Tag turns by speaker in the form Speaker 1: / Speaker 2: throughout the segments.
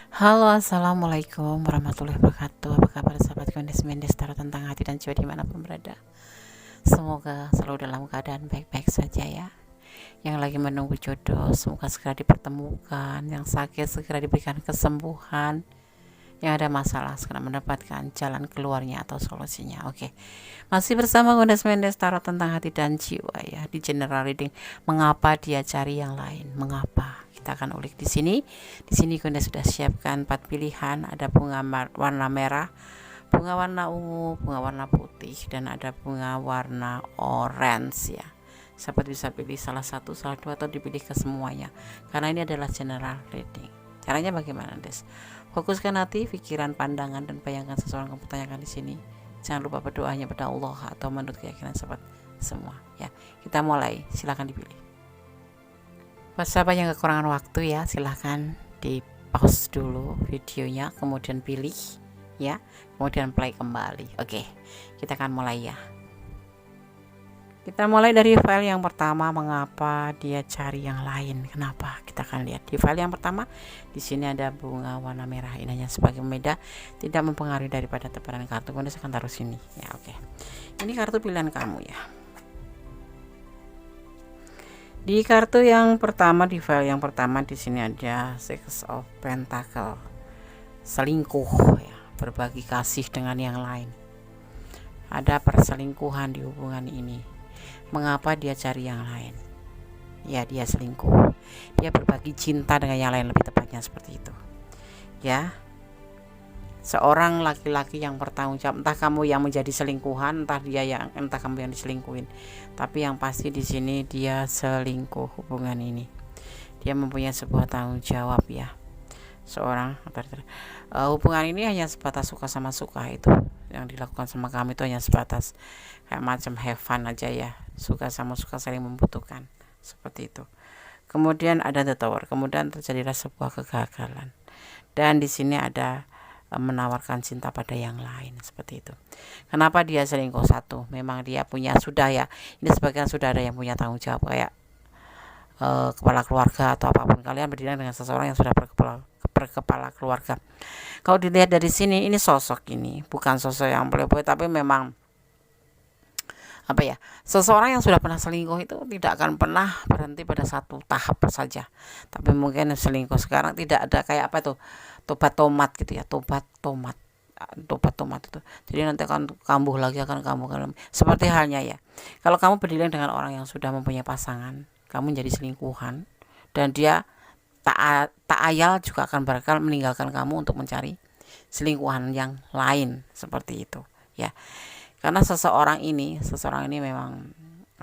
Speaker 1: Halo, assalamualaikum warahmatullahi wabarakatuh. Apa kabar sahabat Kondes Mendes Tarot tentang hati dan jiwa dimanapun berada. Semoga selalu dalam keadaan baik-baik saja ya. Yang lagi menunggu jodoh, semoga segera dipertemukan. Yang sakit segera diberikan kesembuhan. Yang ada masalah segera mendapatkan jalan keluarnya atau solusinya. Oke, masih bersama Kondes Mendes Tarot tentang hati dan jiwa ya. Di general reading, mengapa dia cari yang lain? Mengapa? Kita akan ulik di sini. Di sini Kondes sudah siapkan 4 pilihan. Ada bunga warna merah, bunga warna ungu, bunga warna putih, dan ada bunga warna orange ya. Sahabat bisa pilih salah satu, salah dua, atau dipilih ke semuanya. Karena ini adalah general reading. Caranya bagaimana, Des? Fokuskan hati, pikiran, pandangan, dan bayangkan seseorang kamu tanyakan di sini. Jangan lupa berdoa hanya pada Allah atau menurut keyakinan sahabat semua. Ya, kita mulai. Silahkan dipilih. Buat sahabat yang kekurangan waktu ya, silahkan di pause dulu videonya, kemudian pilih ya, kemudian play kembali. Oke, kita akan mulai ya. Kita mulai dari file yang pertama, mengapa dia cari yang lain? Kenapa? Kita akan lihat di file yang pertama. Di sini ada bunga warna merah. Ini hanya sebagai pembeda, tidak mempengaruhi daripada tebaran kartu. Kemudian saya akan taruh sini. Ya, oke. Ini kartu pilihan kamu ya. Di kartu yang pertama, di file yang pertama, di sini ada Six of Pentacle. Selingkuh ya, berbagi kasih dengan yang lain. Ada perselingkuhan di hubungan ini. Mengapa dia cari yang lain? Ya, dia selingkuh. Dia berbagi cinta dengan yang lain, lebih tepatnya seperti itu. Ya. Seorang laki-laki yang bertanggung jawab, entah kamu yang menjadi selingkuhan, entah kamu yang diselingkuhin. Tapi yang pasti di sini dia selingkuh hubungan ini. Dia mempunyai sebuah tanggung jawab ya. Hubungan ini hanya sebatas suka sama suka, itu yang dilakukan sama kami itu hanya sebatas kayak macam have fun aja ya, suka sama suka saling membutuhkan seperti itu. Kemudian ada the tower, kemudian terjadilah sebuah kegagalan, dan di sini ada menawarkan cinta pada yang lain seperti itu. Kenapa dia selingkuh? Satu, memang dia punya sudah ya, ini sebagian sudah ada yang punya tanggung jawab kayak kepala keluarga atau apapun. Kalian berdiri dengan seseorang yang sudah berkepala keluarga. Kalau dilihat dari sini, ini sosok ini bukan sosok yang playboy, tapi memang apa ya, seseorang yang sudah pernah selingkuh itu tidak akan pernah berhenti pada satu tahap saja. Tapi mungkin selingkuh sekarang tidak ada kayak apa itu, tobat tomat gitu ya, tobat tomat itu. Jadi nanti akan kambuh lagi, akan kambuh. Seperti halnya ya, kalau kamu berdiri dengan orang yang sudah mempunyai pasangan, kamu jadi selingkuhan, dan dia tak ayal juga akan bakal meninggalkan kamu untuk mencari selingkuhan yang lain seperti itu ya. Karena seseorang ini memang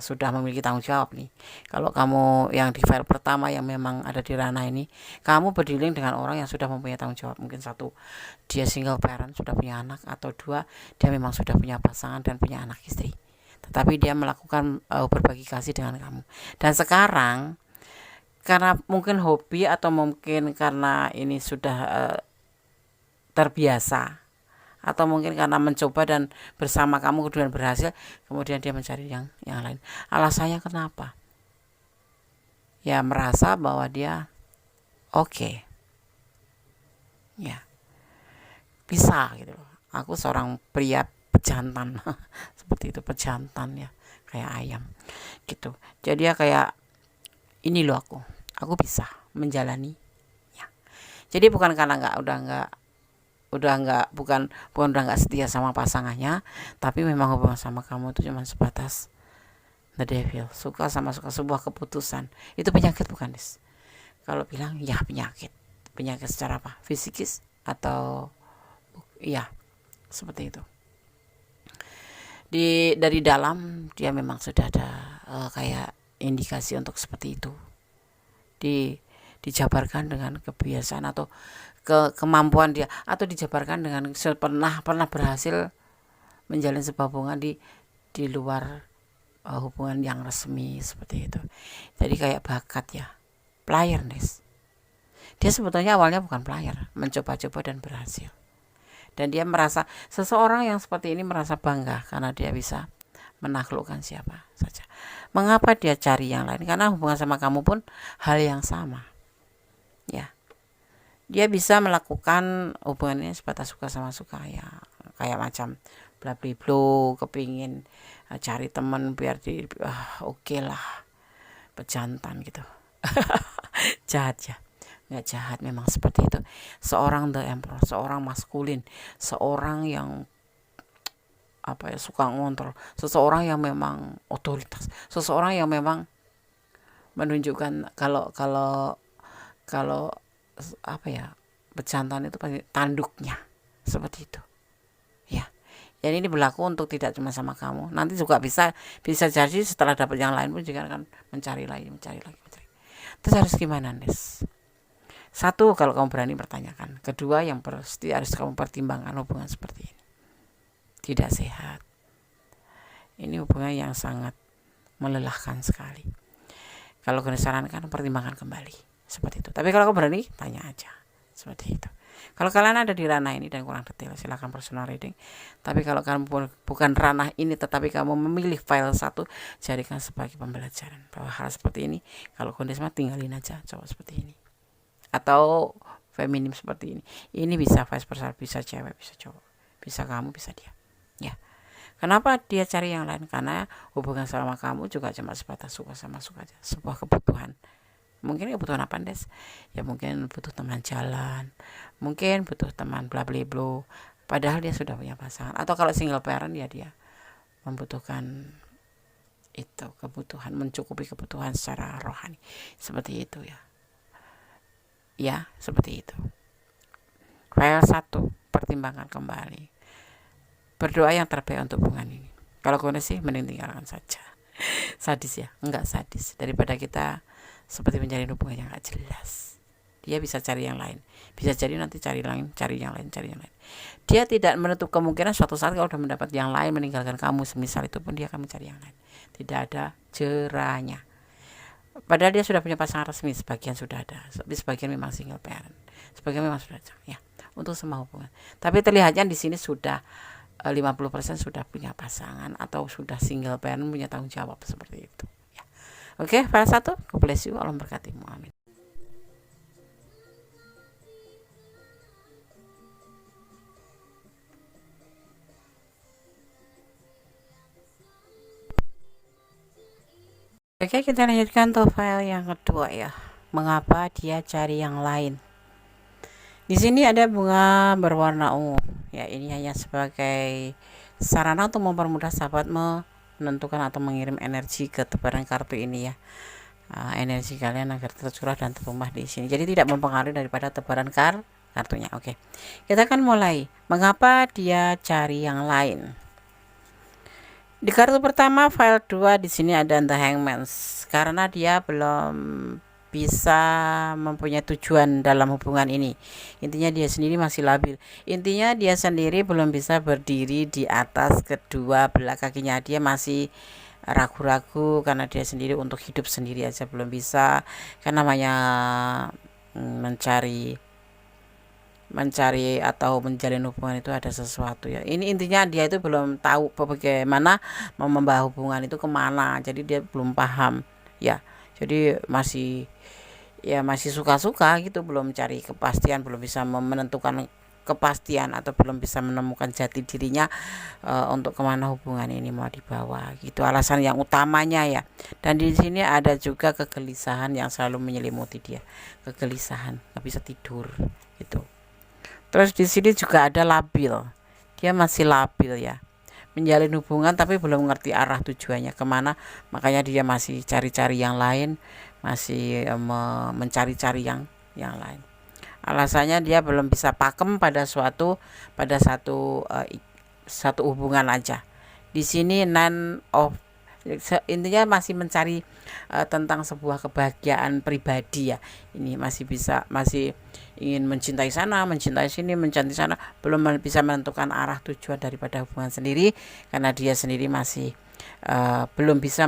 Speaker 1: sudah memiliki tanggung jawab nih. Kalau kamu yang di file pertama yang memang ada di ranah ini, kamu berdiri dengan orang yang sudah mempunyai tanggung jawab. Mungkin satu, dia single parent, sudah punya anak, atau dua, dia memang sudah punya pasangan dan punya anak istri, tetapi dia melakukan berbagi kasih dengan kamu. Dan sekarang karena mungkin hobi atau mungkin karena ini sudah terbiasa, atau mungkin karena mencoba dan bersama kamu kemudian berhasil, kemudian dia mencari yang lain. Alasannya kenapa? Ya, merasa bahwa dia oke. Ya, bisa gitu loh. Aku seorang pria pejantan seperti itu, pejantan ya, kayak ayam gitu. Jadi ya kayak ini loh, aku bisa menjalani ya. Jadi bukan karena bukan udah nggak setia sama pasangannya, tapi memang hubungan sama kamu itu cuma sebatas the devil, suka sama suka, sebuah keputusan. Itu penyakit bukan, Des? Kalau bilang ya penyakit secara apa, fisikis atau ya seperti itu. Dari dalam dia memang sudah ada kayak indikasi untuk seperti itu. Dijabarkan dengan kebiasaan atau kemampuan dia, atau dijabarkan dengan pernah berhasil menjalin sebuah hubungan di luar hubungan yang resmi seperti itu. Jadi kayak bakat ya, player, Des. Dia sebetulnya awalnya bukan player, mencoba-coba dan berhasil. Dan dia merasa, seseorang yang seperti ini merasa bangga karena dia bisa menaklukkan siapa saja. Mengapa dia cari yang lain? Karena hubungan sama kamu pun hal yang sama ya. dia bisa melakukan hubungannya sebatas suka sama suka ya, kayak macam bla bla bla, kepingin cari teman biar di oke lah, pejantan gitu. Jahat ya, nggak jahat, memang seperti itu. Seorang the emperor, seorang maskulin, seorang yang suka ngontrol, seseorang yang memang otoritas, seseorang yang memang menunjukkan kalau pejantan itu pasti tanduknya seperti itu ya. Jadi ini berlaku untuk tidak cuma sama kamu, nanti juga bisa jadi setelah dapat yang lain pun juga akan mencari lagi. Terus harus gimana, Nes? Satu, kalau kamu berani pertanyakan. Kedua, yang pasti harus kamu pertimbangkan hubungan seperti ini tidak sehat. Ini hubungan yang sangat melelahkan sekali. Kalau kau sarankan, pertimbangkan kembali seperti itu. Tapi kalau kau berani, tanya aja seperti itu. Kalau kalian ada di ranah ini dan kurang detail, silakan personal reading. Tapi kalau kamu bukan ranah ini, tetapi kamu memilih file 1, jadikan sebagai pembelajaran bahwa hal seperti ini, kalau kondisi mah tinggalin aja, coba seperti ini. Atau feminim seperti ini. Ini bisa vice versa, bisa cewek, bisa cowok, bisa kamu, bisa dia. Ya. Kenapa dia cari yang lain? Karena hubungan sama kamu juga cuma sebatas suka sama suka aja, sebuah kebutuhan. Mungkin kebutuhan apa, Des? Ya mungkin butuh teman jalan, mungkin butuh teman bla bla bla, padahal dia sudah punya pasangan. Atau kalau single parent ya dia membutuhkan itu, kebutuhan, mencukupi kebutuhan secara rohani. Seperti itu ya. Ya, seperti itu. File 1, pertimbangkan kembali. Berdoa yang terbaik untuk hubungan ini. Kalau kau sih mending tinggalkan saja. Sadis ya? Enggak sadis. Daripada kita seperti menjalin hubungan yang gak jelas. Dia bisa cari yang lain. Bisa jadi nanti cari yang lain. Dia tidak menutup kemungkinan suatu saat kalau sudah mendapat yang lain meninggalkan kamu, semisal itu pun dia akan mencari yang lain. Tidak ada jerahnya. Padahal dia sudah punya pasangan resmi, sebagian sudah ada, sebagian memang single parent, sebagian memang sudah ya, untuk semua hubungan. Tapi terlihatnya di sini sudah 50% sudah punya pasangan atau sudah single parent, punya tanggung jawab seperti itu ya. Oke, file 1, God bless you, Allah memberkatimu, amin. Oke, kita lanjutkan tuh file yang kedua ya. Mengapa dia cari yang lain? Di sini ada bunga berwarna ungu. Ya, ini hanya sebagai sarana untuk mempermudah sahabat menentukan atau mengirim energi ke tebaran kartu ini ya. Energi kalian agar tercurah dan tertumpah di sini. Jadi tidak mempengaruhi daripada tebaran kartunya. Oke. Kita akan mulai. Mengapa dia cari yang lain? Di kartu pertama file 2 di sini ada The Hangman, karena dia belum bisa mempunyai tujuan dalam hubungan ini. Intinya dia sendiri masih labil. Intinya dia sendiri belum bisa berdiri di atas kedua belah kakinya. Dia masih ragu-ragu karena dia sendiri untuk hidup sendiri aja belum bisa. Kan namanya mencari atau menjalin hubungan itu ada sesuatu ya. Ini intinya dia itu belum tahu bagaimana mau membawa hubungan itu kemana. Jadi dia belum paham ya. Jadi masih suka-suka gitu, belum cari kepastian, belum bisa menentukan kepastian atau belum bisa menemukan jati dirinya untuk kemana hubungan ini mau dibawa gitu. Alasan yang utamanya ya. Dan di sini ada juga kegelisahan yang selalu menyelimuti dia. Kegelisahan, nggak bisa tidur gitu. Terus di sini juga ada labil. Dia masih labil ya. Menjalin hubungan tapi belum mengerti arah tujuannya kemana. Makanya dia masih cari-cari yang lain. Masih mencari-cari yang lain. Alasannya dia belum bisa pakem pada satu hubungan aja. Di sini intinya masih mencari tentang sebuah kebahagiaan pribadi ya. Ini masih ingin mencintai sana, mencintai sini, mencintai sana, belum bisa menentukan arah tujuan daripada hubungan sendiri karena dia sendiri masih belum bisa,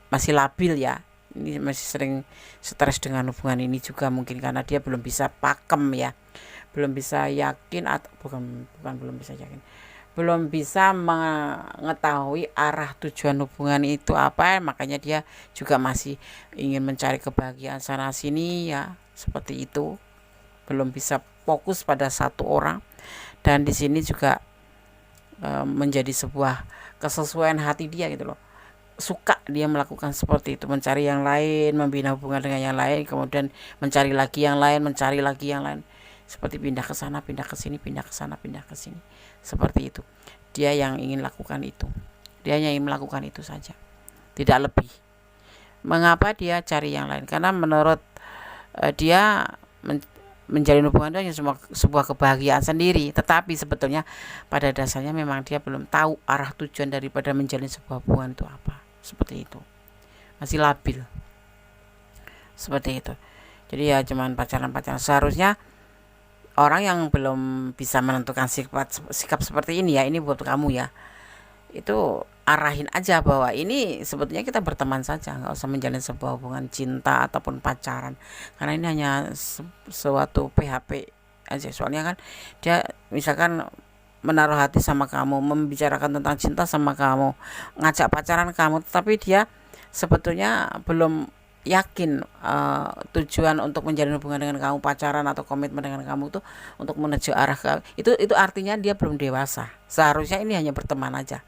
Speaker 1: masih labil ya. Ini masih sering stres dengan hubungan ini juga, mungkin karena dia belum bisa pakem ya, belum bisa yakin atau belum bisa yakin, belum bisa mengetahui arah tujuan hubungan itu apa. Makanya dia juga masih ingin mencari kebahagiaan sana sini ya, seperti itu. Belum bisa fokus pada satu orang, dan di sini juga menjadi sebuah kesesuaian hati dia gitu loh. Suka dia melakukan seperti itu, mencari yang lain, membina hubungan dengan yang lain, kemudian mencari lagi yang lain, mencari lagi yang lain, seperti pindah ke sana, pindah ke sini, pindah ke sana, pindah ke sini, seperti itu. Dia yang ingin lakukan itu, dia hanya ingin melakukan itu saja, tidak lebih. Mengapa dia cari yang lain? Karena menurut dia menjalin hubungan itu hanya sebuah kebahagiaan sendiri, tetapi sebetulnya pada dasarnya memang dia belum tahu arah tujuan daripada menjalin sebuah hubungan itu apa. Seperti itu, masih labil seperti itu. Jadi ya cuman pacaran-pacaran. Seharusnya orang yang belum bisa menentukan sikap seperti ini, ya ini buat kamu ya, itu arahin aja bahwa ini sebetulnya kita berteman saja, nggak usah menjalin sebuah hubungan cinta ataupun pacaran, karena ini hanya suatu PHP aja. Soalnya kan dia misalkan menaruh hati sama kamu, membicarakan tentang cinta sama kamu, ngajak pacaran kamu, tetapi dia sebetulnya belum yakin tujuan untuk menjalin hubungan dengan kamu, pacaran atau komitmen dengan kamu tuh untuk menuju arah ke itu artinya dia belum dewasa. Seharusnya ini hanya berteman aja.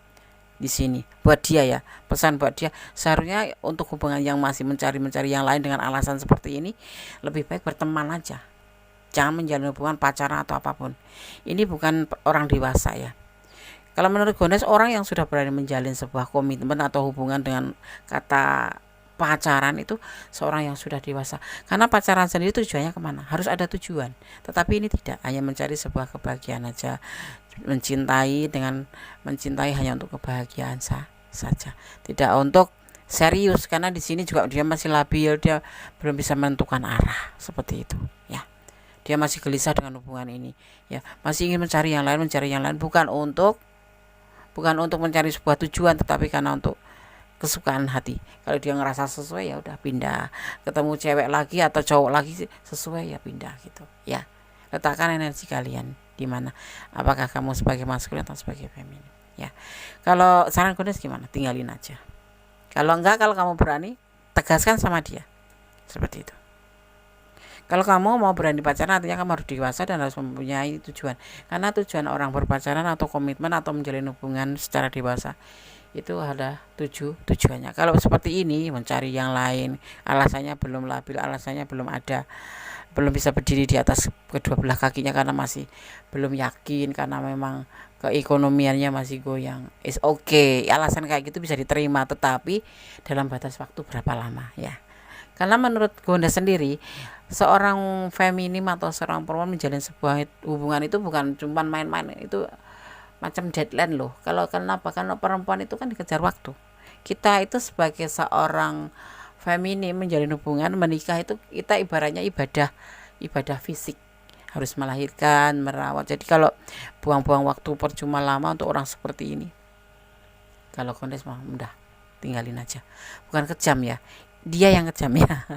Speaker 1: Di sini buat dia ya, pesan buat dia, seharusnya untuk hubungan yang masih mencari yang lain dengan alasan seperti ini, lebih baik berteman aja, jangan menjalin hubungan pacaran atau apapun. Ini bukan orang dewasa ya. Kalau menurut Gones, orang yang sudah berani menjalin sebuah komitmen atau hubungan dengan kata pacaran itu seorang yang sudah dewasa. Karena pacaran sendiri tujuannya kemana? Harus ada tujuan. Tetapi ini tidak, hanya mencari sebuah kebahagiaan aja. Mencintai hanya untuk kebahagiaan saja. Tidak untuk serius, karena di sini juga dia masih labil, dia belum bisa menentukan arah seperti itu ya. Dia masih gelisah dengan hubungan ini ya, masih ingin mencari yang lain, bukan untuk mencari sebuah tujuan, tetapi karena untuk kesukaan hati. Kalau dia ngerasa sesuai ya udah pindah, ketemu cewek lagi atau cowok lagi sesuai ya pindah gitu ya. Letakkan energi kalian di mana, apakah kamu sebagai maskulin atau sebagai feminin ya. Kalau saran Gones gimana, tinggalin aja. Kalau kamu berani, tegaskan sama dia seperti itu. Kalau kamu mau berani pacaran, artinya kamu harus dewasa dan harus mempunyai tujuan. Karena tujuan orang berpacaran atau komitmen atau menjalin hubungan secara dewasa itu ada tujuannya. Kalau seperti ini, mencari yang lain, alasannya belum labil, alasannya belum ada, belum bisa berdiri di atas kedua belah kakinya karena masih belum yakin, karena memang keekonomiannya masih goyang. It's okay, alasan kayak gitu bisa diterima, tetapi dalam batas waktu berapa lama ya. Karena menurut Gonda sendiri, seorang feminim atau seorang perempuan menjalin sebuah hubungan itu bukan cuma main-main, itu macam deadline loh. Kenapa? Karena perempuan itu kan dikejar waktu. Kita itu sebagai seorang feminim menjalin hubungan, menikah itu kita ibaratnya ibadah fisik, harus melahirkan, merawat. Jadi kalau buang-buang waktu percuma lama untuk orang seperti ini, kalau Kondes mah udah tinggalin aja. Bukan kejam ya, dia yang kejam ya.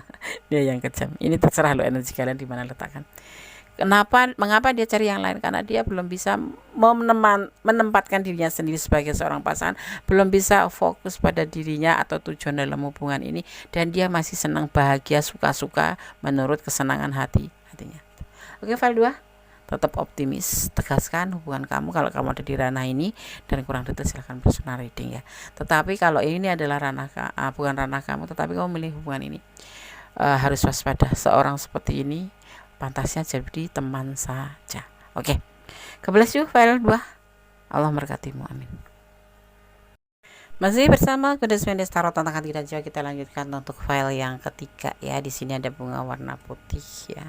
Speaker 1: Dia yang kejam. Ini terserah lo energi kalian di mana letakkan. Mengapa dia cari yang lain? Karena dia belum bisa menempatkan dirinya sendiri sebagai seorang pasangan, belum bisa fokus pada dirinya atau tujuan dalam hubungan ini, dan dia masih senang, bahagia, suka-suka menurut kesenangan hatinya. Oke, file 2, tetap optimis, tegaskan hubungan kamu kalau kamu ada di ranah ini, dan kurang detail silahkan personal reading ya. Tetapi kalau ini adalah bukan ranah kamu, tetapi kamu milih hubungan ini, harus waspada. Seorang seperti ini pantasnya jadi teman saja. Oke, kebelas yuk file 2. Allah memberkatimu, amin. Masih bersama Goddess Mendes Tarot tentang hati dan jiwa, kita lanjutkan untuk file yang ketiga ya. Di sini ada bunga warna putih ya,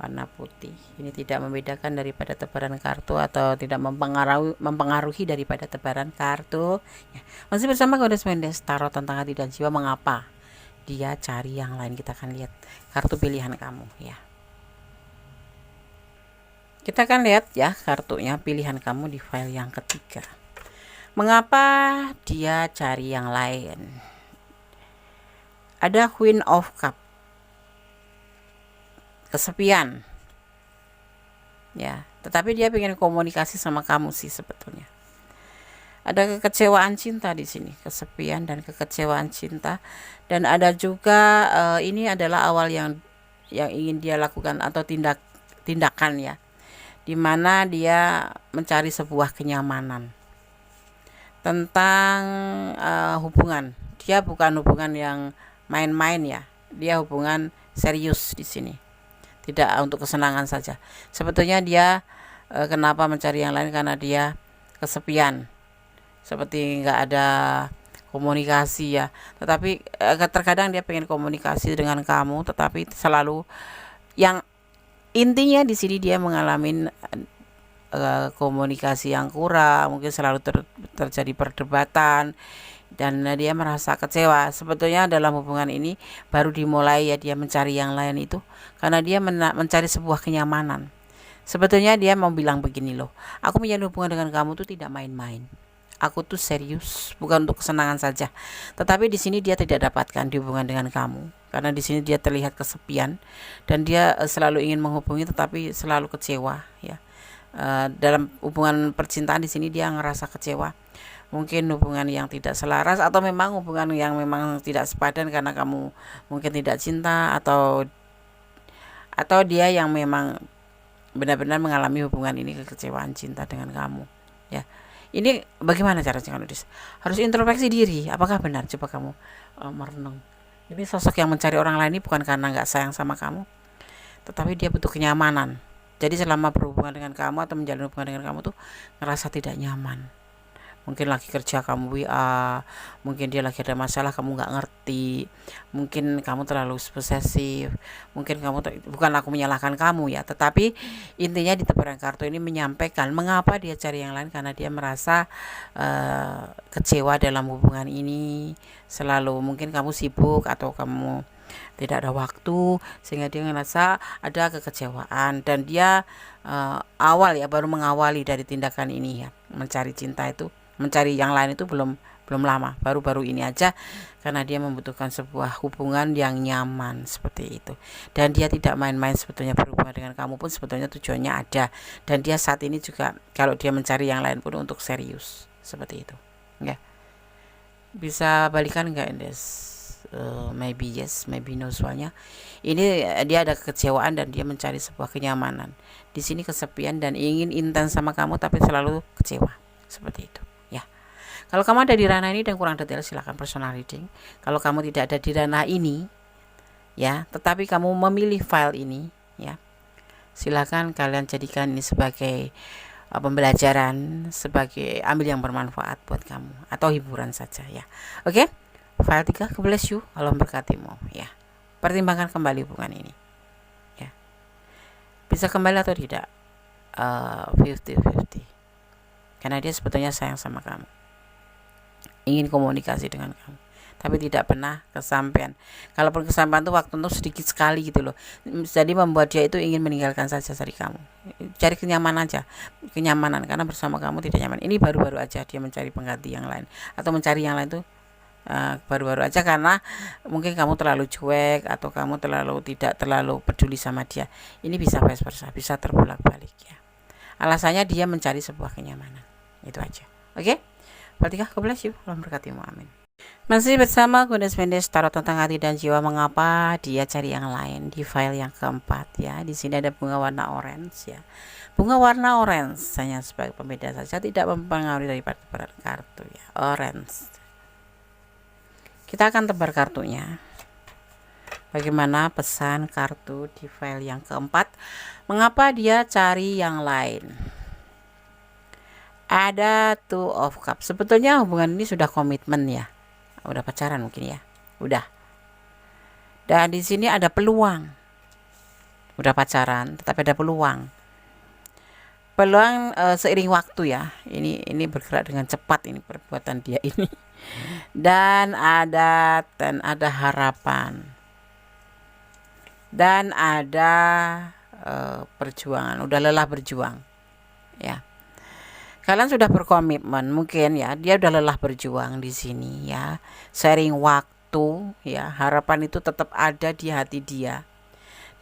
Speaker 1: warna putih. Ini tidak membedakan daripada tebaran kartu atau tidak mempengaruhi daripada tebaran kartu ya. Masih bersama Goddess Mendes Tarot tentang hati dan jiwa. Mengapa dia cari yang lain? Kita akan lihat kartu pilihan kamu ya. Kita akan lihat ya kartunya pilihan kamu di file yang ketiga. Mengapa dia cari yang lain? Ada Queen of Cup, kesepian ya, tetapi dia pengen komunikasi sama kamu sih sebetulnya. Ada kekecewaan cinta di sini, kesepian dan kekecewaan cinta, dan ada juga ini adalah awal yang ingin dia lakukan atau tindakan ya, dimana dia mencari sebuah kenyamanan tentang hubungan. Dia bukan hubungan yang main-main ya, dia hubungan serius di sini, tidak untuk kesenangan saja. Sebetulnya dia kenapa mencari yang lain, karena dia kesepian, seperti nggak ada komunikasi ya. Tetapi terkadang dia pengen komunikasi dengan kamu, tetapi selalu yang intinya di sini dia mengalami komunikasi yang kurang, mungkin selalu terjadi perdebatan, dan dia merasa kecewa. Sebetulnya dalam hubungan ini baru dimulai ya, dia mencari yang lain itu karena dia mencari sebuah kenyamanan. Sebetulnya dia mau bilang begini loh, aku menjalin hubungan dengan kamu tuh tidak main-main, aku tuh serius, bukan untuk kesenangan saja. Tetapi di sini dia tidak dapatkan di hubungan dengan kamu, karena di sini dia terlihat kesepian dan dia selalu ingin menghubungi tetapi selalu kecewa ya. Dalam hubungan percintaan di sini dia ngerasa kecewa, mungkin hubungan yang tidak selaras, atau memang hubungan yang memang tidak sepadan karena kamu mungkin tidak cinta, atau dia yang memang benar-benar mengalami hubungan ini kekecewaan cinta dengan kamu ya. Ini bagaimana caranya, Nudis? Harus introspeksi diri, apakah benar? Coba kamu merenung. Ini sosok yang mencari orang lain ini bukan karena nggak sayang sama kamu, tetapi dia butuh kenyamanan. Jadi selama berhubungan dengan kamu atau menjalin hubungan dengan kamu tuh ngerasa tidak nyaman. Mungkin lagi kerja kamu WA, mungkin dia lagi ada masalah kamu nggak ngerti, mungkin kamu terlalu posesif, mungkin kamu bukan aku menyalahkan kamu ya, tetapi intinya di tebaran kartu ini menyampaikan mengapa dia cari yang lain, karena dia merasa kecewa dalam hubungan ini. Selalu mungkin kamu sibuk atau kamu tidak ada waktu, sehingga dia ngerasa ada kekecewaan, dan dia awal ya, baru mengawali dari tindakan ini ya, mencari cinta itu, mencari yang lain itu belum lama, baru-baru ini aja, karena dia membutuhkan sebuah hubungan yang nyaman seperti itu. Dan dia tidak main-main sebetulnya berhubungan dengan kamu pun sebetulnya tujuannya ada, dan dia saat ini juga kalau dia mencari yang lain pun untuk serius seperti itu ya. Bisa balikan enggak, Indes? Maybe yes, maybe no. Soalnya ini dia ada kekecewaan dan dia mencari sebuah kenyamanan. Di sini kesepian dan ingin intens sama kamu tapi selalu kecewa seperti itu ya. Kalau kamu ada di ranah ini dan kurang detail, silakan personal reading. Kalau kamu tidak ada di ranah ini ya, tetapi kamu memilih file ini ya, silakan kalian jadikan ini sebagai pembelajaran, sebagai ambil yang bermanfaat buat kamu atau hiburan saja ya. Oke? File 3, bless you, Allah berkatimu ya. Pertimbangkan kembali hubungan ini ya. Bisa kembali atau tidak, 50-50. Karena dia sebetulnya sayang sama kamu, ingin komunikasi dengan kamu, tapi tidak pernah kesampaian. Kalaupun kesampaian tuh waktu itu sedikit sekali gitu loh. Jadi membuat dia itu ingin meninggalkan saja dari kamu. Cari kenyamanan aja, kenyamanan, karena bersama kamu tidak nyaman. Ini baru-baru aja dia mencari pengganti yang lain, atau mencari yang lain tuh baru-baru aja, karena mungkin kamu terlalu cuek atau kamu tidak terlalu peduli sama dia. Ini bisa vice versa, bisa terbolak-balik ya. Alasannya dia mencari sebuah kenyamanan, itu aja. Oke? Berarti God bless you, Allah berkatimu, amin. Masih bersama Goddess Mendes, tarot tentang hati dan jiwa, mengapa dia cari yang lain, di file yang keempat ya. Di sini ada bunga warna orange ya. Bunga warna orange hanya sebagai pembeda saja, tidak mempengaruhi daripada kartu ya. Orange. Kita akan tebar kartunya. Bagaimana pesan kartu di file yang keempat? Mengapa dia cari yang lain? Ada Two of Cups. Sebetulnya hubungan ini sudah komitmen ya. Udah pacaran mungkin ya. Udah. Dan di sini ada peluang. Udah pacaran, tetapi ada peluang. Peluang seiring waktu ya. Ini bergerak dengan cepat ini perbuatan dia ini. Dan ada harapan. Dan ada perjuangan. Udah lelah berjuang. Ya. Kalian sudah berkomitmen mungkin ya, dia udah lelah berjuang di sini ya. Sharing waktu ya, harapan itu tetap ada di hati dia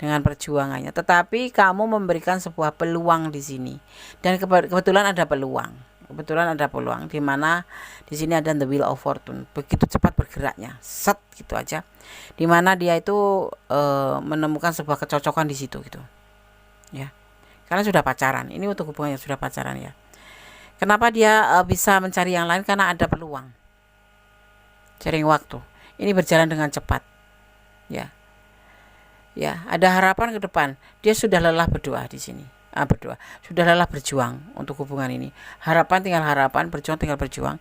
Speaker 1: dengan perjuangannya. Tetapi kamu memberikan sebuah peluang di sini. Dan kebetulan ada peluang. Kebetulan ada peluang di mana di sini ada the wheel of fortune. Begitu cepat bergeraknya. Set gitu aja. Di mana dia itu menemukan sebuah kecocokan di situ gitu. ya. Kalian sudah pacaran, ini untuk hubungan yang sudah pacaran ya. Kenapa dia bisa mencari yang lain? Karena ada peluang, sharing waktu. Ini berjalan dengan cepat, ya. Ya, ada harapan ke depan. Dia sudah lelah berdoa di sini. Sudah lelah berjuang untuk hubungan ini. Harapan tinggal harapan, berjuang tinggal berjuang.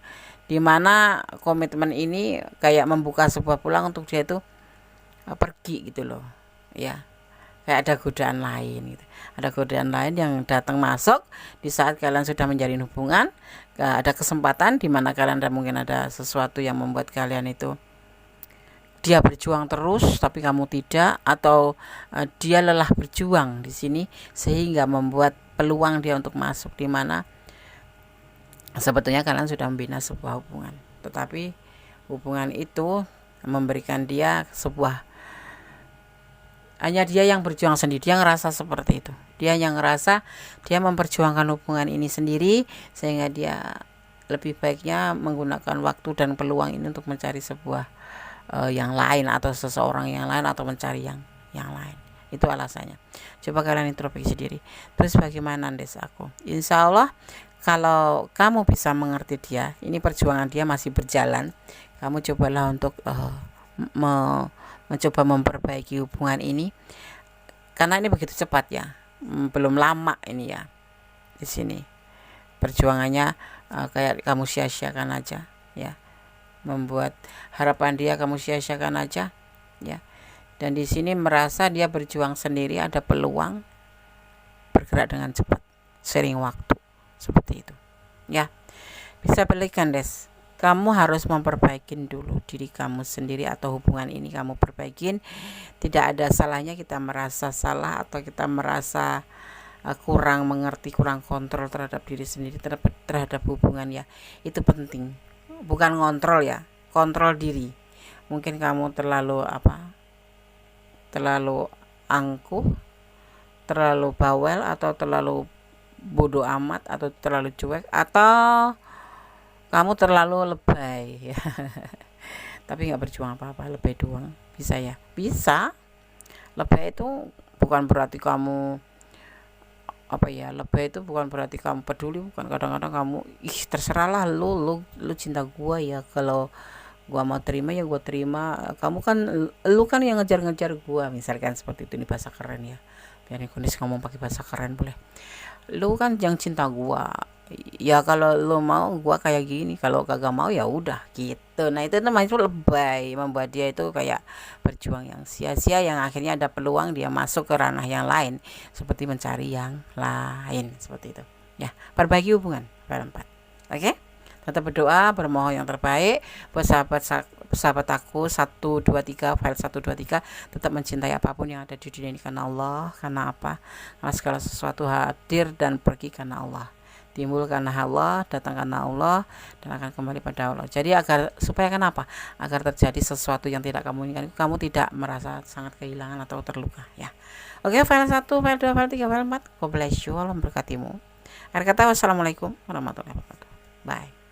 Speaker 1: Di mana komitmen ini kayak membuka sebuah peluang untuk dia itu pergi gitu loh, ya. Kayak ada godaan lain gitu. Ada godaan lain yang datang masuk di saat kalian sudah menjalin hubungan. Ada kesempatan di mana kalian mungkin ada sesuatu yang membuat kalian itu dia berjuang terus tapi kamu tidak, atau dia lelah berjuang di sini sehingga membuat peluang dia untuk masuk, di mana sebetulnya kalian sudah membina sebuah hubungan, tetapi hubungan itu memberikan dia sebuah, hanya dia yang berjuang sendiri. Dia ngerasa seperti itu, dia yang ngerasa dia memperjuangkan hubungan ini sendiri, sehingga dia lebih baiknya menggunakan waktu dan peluang ini untuk mencari sebuah yang lain, atau seseorang yang lain, atau mencari yang lain. Itu alasannya. Coba kalian introspeksi diri. Terus bagaimana desaku? Insya Allah kalau kamu bisa mengerti dia, ini perjuangan dia masih berjalan, kamu cobalah untuk mencoba memperbaiki hubungan ini, karena ini begitu cepat ya, belum lama ini ya. Di sini perjuangannya kayak kamu sia-siakan aja ya, membuat harapan dia kamu sia-siakan aja ya. Dan di sini merasa dia berjuang sendiri, ada peluang, bergerak dengan cepat, sharing waktu, seperti itu ya. Bisa belikan des, kamu harus memperbaikin dulu diri kamu sendiri, atau hubungan ini kamu perbaikin. Tidak ada salahnya kita merasa salah atau kita merasa kurang mengerti, kurang kontrol terhadap diri sendiri, terhadap hubungan ya. Itu penting, bukan ngontrol ya, kontrol diri. Mungkin kamu terlalu terlalu angkuh, terlalu bawel, atau terlalu bodoh amat, atau terlalu cuek, atau kamu terlalu lebay ya. Tapi nggak berjuang apa-apa, lebay doang. Bisa ya, bisa. Lebay itu bukan berarti kamu lebay itu bukan berarti kamu peduli, bukan. Kadang-kadang kamu terserahlah lu cinta gua ya, kalau gua mau terima ya gua terima, kamu kan lu kan yang ngejar-ngejar gua, misalkan seperti itu. Ini bahasa keren ya, biar kondisi ngomong pakai bahasa keren boleh. Lu kan yang cinta gua ya, kalau lu mau gua kayak gini, kalau kagak mau ya udah gitu. Nah itu namanya lebay, membuat dia itu kayak berjuang yang sia-sia, yang akhirnya ada peluang dia masuk ke ranah yang lain, seperti mencari yang lain, seperti itu ya. Perbaiki hubungan file 4. Oke, tetap berdoa, bermohon yang terbaik buat sahabat aku 123 file 123. Tetap mencintai apapun yang ada di dunia ini karena Allah. Karena apa? Karena segala sesuatu hadir dan pergi karena Allah, timbul karena Allah, datang karena Allah, dan akan kembali pada Allah. Jadi supaya kenapa? Agar terjadi sesuatu yang tidak kamu inginkan, kamu tidak merasa sangat kehilangan atau terluka ya. Oke, file 1, file 2, file 3, file 4. God bless you, Allah memberkatimu. Akhir kata, wassalamualaikum warahmatullahi wabarakatuh. Bye.